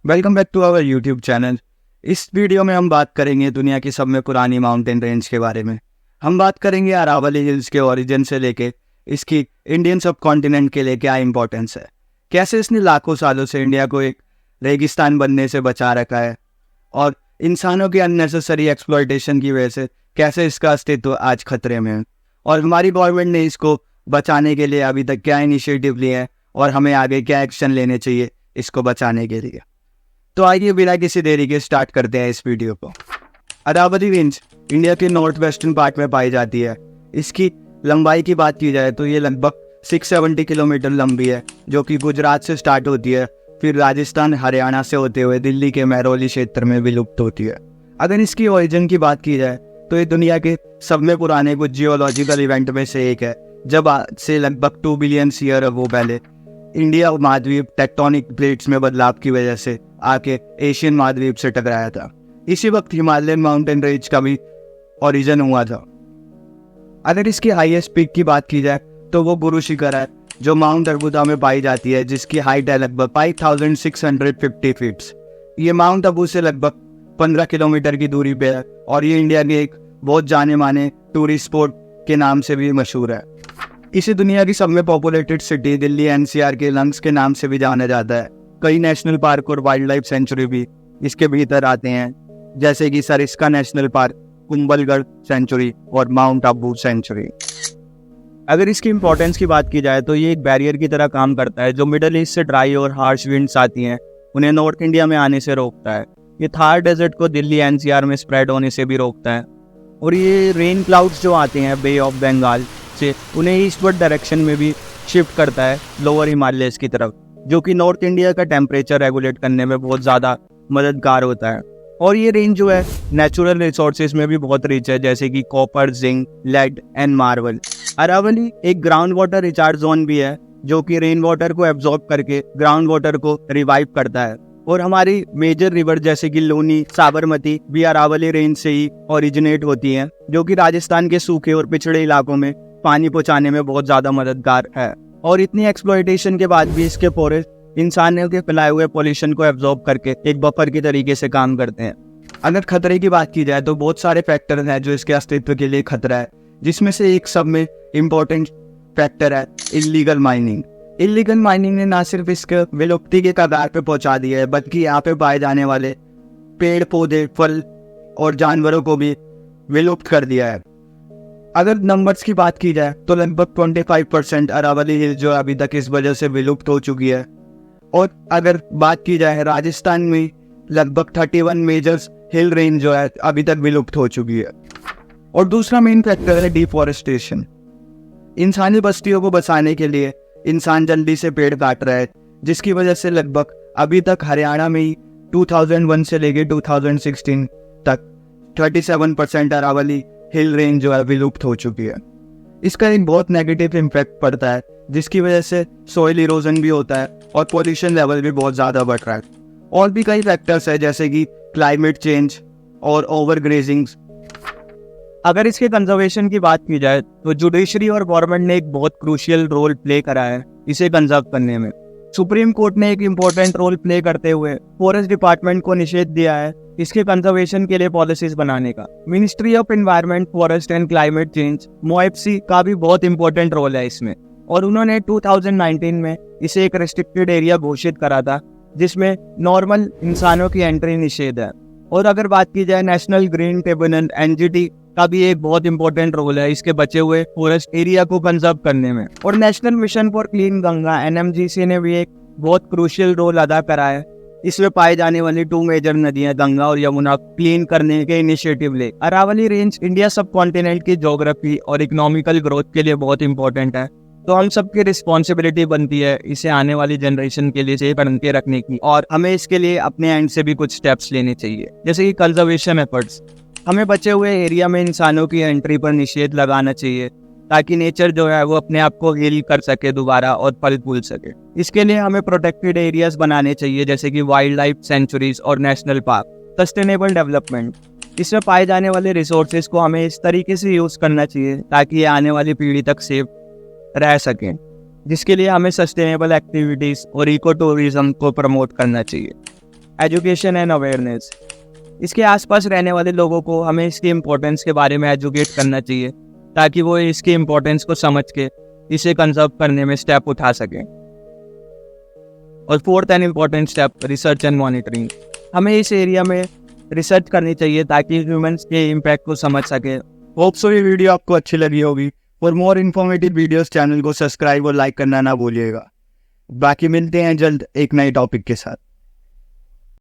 Welcome back to our YouTube channel. इस video में हम बात करेंगे दुनिया की सब में पुरानी माउंटेन रेंज के बारे में। हम बात करेंगे अरावली हिल्स के ओरिजिन से लेके इसकी इंडियन सब कॉन्टिनेंट के लिए क्या इंपॉर्टेंस है, कैसे इसने लाखों सालों से इंडिया को एक रेगिस्तान बनने से बचा रखा है और इंसानों की अननेसेसरी एक्सप्लॉयटेशन की वजह से कैसे इसका अस्तित्व आज खतरे में है और हमारी गवर्नमेंट ने इसको बचाने के लिए अभी तक क्या इनिशिएटिव लिए हैं और हमें आगे क्या एक्शन लेने चाहिए इसको बचाने के लिए। तो आइए बिना किसी देरी के स्टार्ट करते हैं इस वीडियो को। अरावली रेंज इंडिया के नॉर्थ वेस्टर्न पार्ट में पाई जाती है। इसकी लंबाई की बात की जाए तो ये लगभग 670 किलोमीटर लंबी है, जो कि गुजरात से स्टार्ट होती है, फिर राजस्थान हरियाणा से होते हुए दिल्ली के महरौली क्षेत्र में विलुप्त होती है। अगर इसकी ओरिजिन की बात की जाए तो ये दुनिया के सब में पुराने कुछ जियोलॉजिकल इवेंट में से एक है, जब आज से लगभग 2 बिलियन ईयर अगो पहले इंडिया महाद्वीप टेक्टोनिक प्लेट्स में बदलाव की वजह से आके एशियन महाद्वीप से टकराया था। इसी वक्त हिमालयन माउंटेन रेंज का भी ओरिजिन हुआ था। अगर इसकी हाईएस्ट पीक की बात की जाए तो वो गुरु शिखर है, जो माउंट अरबुदा में पाई जाती है, जिसकी हाइट है लगभग 5650 फीट। ये माउंट अबू से लगभग 15 किलोमीटर की दूरी पे है और ये इंडिया के एक बहुत जाने माने टूरिस्ट स्पॉट के नाम से भी मशहूर है। इसे दुनिया की सब में पॉपुलेटेड सिटी दिल्ली एनसीआर के लंग्स के नाम से भी जाना जाता है। कई नेशनल पार्क और वाइल्ड लाइफ सेंचुरी भी इसके भीतर आते हैं, जैसे कि Sariska national park, Kumbhalgarh sanctuary और माउंट आबू सेंचुरी। अगर इसकी इंपॉर्टेंस की बात की जाए तो ये एक बैरियर की तरह काम करता है, जो मिडल ईस्ट से ड्राई और हार्श विंड्स आती हैं उन्हें नॉर्थ इंडिया में आने से रोकता है। ये थार डेजर्ट को दिल्ली एनसीआर में स्प्रेड होने से भी रोकता है और ये रेन क्लाउड्स जो आते हैं बे ऑफ बंगाल से, उन्हें ईस्टवर्ड डायरेक्शन में भी शिफ्ट करता है लोअर हिमालयस की तरफ, जो कि नॉर्थ इंडिया का टेम्परेचर रेगुलेट करने में बहुत ज़्यादा मददगार होता है। और ये रेंज जो है नेचुरल रिसोर्सेज में भी बहुत रिच है, जैसे कि copper, zinc, lead and marble. Aravalli एक ग्राउंड वाटर रिचार्ज जोन भी है, जो कि रेन वाटर को एब्जॉर्ब करके ग्राउंड वाटर को रिवाइव करता है। और हमारी मेजर रिवर जैसे कि लूनी, साबरमती भी अरावली रेंज से ही ओरिजिनेट होती हैं, जो कि राजस्थान के सूखे और पिछड़े इलाकों में पानी पहुंचाने में बहुत ज़्यादा मददगार है। और इतनी एक्सप्लॉयटेशन के बाद भी इसके फॉरेस्ट इंसानों के फैलाए हुए पोल्यूशन को एब्जॉर्ब करके एक बफर की तरीके से काम करते हैं। अगर खतरे की बात की जाए तो बहुत सारे फैक्टर हैं जो इसके अस्तित्व के लिए खतरा है, जिसमें से एक सब में इम्पोर्टेंट फैक्टर है इल्लीगल माइनिंग। इल्लीगल माइनिंग ने ना सिर्फ इसके विलुप्ति के कगार पे पहुंचा दिया है, बल्कि यहाँ पे पाए जाने वाले पेड़ पौधे, फल और जानवरों को भी विलुप्त कर दिया है। अगर नंबर्स की बात की जाए तो लगभग 25% अरावली हिल जो अभी तक इस वजह से विलुप्त हो चुकी है। और अगर बात की जाए राजस्थान में लगभग 31 मेजर हिल रेंज जो है अभी तक विलुप्त हो चुकी है। और दूसरा मेन फैक्टर है डिफॉरेस्टेशन। इंसानी बस्तियों को बचाने के लिए इंसान जल्दी से पेड़ काट रहा है, जिसकी वजह से लगभग अभी तक हरियाणा में ही 2001 से लेके 2016 तक 37% अरावली हिल रेंज जो है विलुप्त हो चुकी है। इसका एक बहुत नेगेटिव इम्पैक्ट पड़ता है, जिसकी वजह से सॉइल इरोजन भी होता है और पोल्यूशन लेवल भी बहुत ज़्यादा बढ़ रहा है। और भी कई फैक्टर्स है, जैसे कि क्लाइमेट चेंज और ओवर ग्रेजिंग। अगर इसके कंजर्वेशन की बात की जाए तो जुडिशरी और गवर्नमेंट ने एक बहुत क्रूशियल रोल प्ले करा है इसे कंजर्व करने में। सुप्रीम कोर्ट ने एक इम्पोर्टेंट रोल प्ले करते हुए फॉरेस्ट डिपार्टमेंट को निषेध दिया है इसके कंजर्वेशन के लिए पॉलिसीज बनाने का। Ministry of environment, forest and climate change MOFC का भी बहुत इंपॉर्टेंट रोल है इसमें, और उन्होंने 2019 में इसे एक रेस्ट्रिक्टेड एरिया घोषित करा था, जिसमें नॉर्मल इंसानों की एंट्री निषेध है। और अगर बात की जाए नेशनल ग्रीन ट्रिब्यूनल NGT का भी एक बहुत इंपॉर्टेंट रोल है इसके बचे हुए फॉरेस्ट एरिया को कंजर्व करने में। और national mission for clean Ganga NMGC ने भी एक बहुत क्रूशियल रोल अदा करा है इसमें पाए जाने वाली 2 मेजर नदियां गंगा और यमुना क्लीन करने के इनिशिएटिव ले। अरावली रेंज इंडिया सब कॉन्टिनेंट की ज्योग्राफी और इकोनॉमिकल ग्रोथ के लिए बहुत इंपॉर्टेंट है, तो हम सबकी रिस्पॉन्सिबिलिटी बनती है इसे आने वाली जनरेशन के लिए सेफ बन के रखने की, और हमें इसके लिए अपने एंड से भी कुछ स्टेप्स लेने चाहिए, जैसे कि कंजर्वेशन एफर्ट्स। हमें बचे हुए एरिया में इंसानों की एंट्री पर निषेध लगाना चाहिए, ताकि नेचर जो है वो अपने आप को हील कर सके दोबारा और फल फूल सके। इसके लिए हमें प्रोटेक्टेड एरियाज बनाने चाहिए, जैसे कि वाइल्ड लाइफ सेंचुरीज और नेशनल पार्क। सस्टेनेबल डेवलपमेंट, इसमें पाए जाने वाले रिसोर्सेज को हमें इस तरीके से यूज करना चाहिए ताकि ये आने वाली पीढ़ी तक सेफ रह सकें, जिसके लिए हमें सस्टेनेबल एक्टिविटीज और इको टूरिज्म को प्रमोट करना चाहिए। Education and awareness. इसके आसपास रहने वाले लोगों को हमें इसकी इम्पोर्टेंस के बारे में एजुकेट करना चाहिए ताकि वो इसकी इम्पोर्टेंस को समझ के इसे कंजर्व करने में स्टेप उठा सकें। और fourth and important step, research and monitoring. हमें इस एरिया में रिसर्च करनी चाहिए ताकि ह्यूमंस के इम्पैक्ट को समझ सके। होप सो ये वीडियो आपको अच्छी लगी होगी। For more informative videos channel को सब्सक्राइब और लाइक करना ना भूलिएगा। बाकी मिलते हैं जल्द एक नए टॉपिक के साथ।